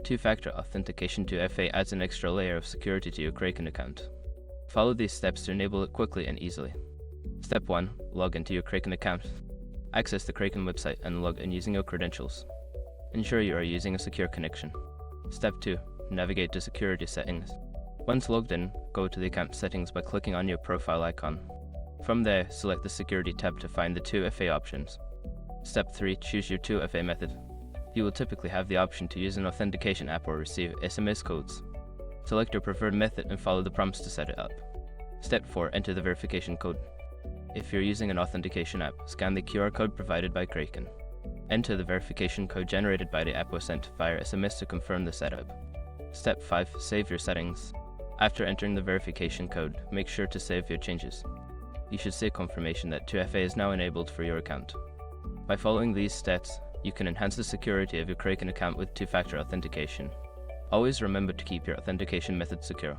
Two-factor authentication 2FA adds an extra layer of security to your Kraken account. Follow these steps to enable it quickly and easily. Step 1. Log into your Kraken account. Access the Kraken website and log in using your credentials. Ensure you are using a secure connection. Step 2. Navigate to security settings. Once logged in, go to the account settings by clicking on your profile icon. From there, select the security tab to find the 2FA options. Step 3. Choose your 2FA method. You will typically have the option to use an authentication app or receive SMS codes. Select your preferred method and follow the prompts to set it up. Step 4. Enter the verification code. If you're using an authentication app, scan the QR code provided by Kraken. Enter the verification code generated by the app or sent via SMS to confirm the setup. Step 5. Save your settings. After entering the verification code, make sure to save your changes. You should see confirmation that 2FA is now enabled for your account. By following these steps, you can enhance the security of your Kraken account with two-factor authentication. Always remember to keep your authentication method secure.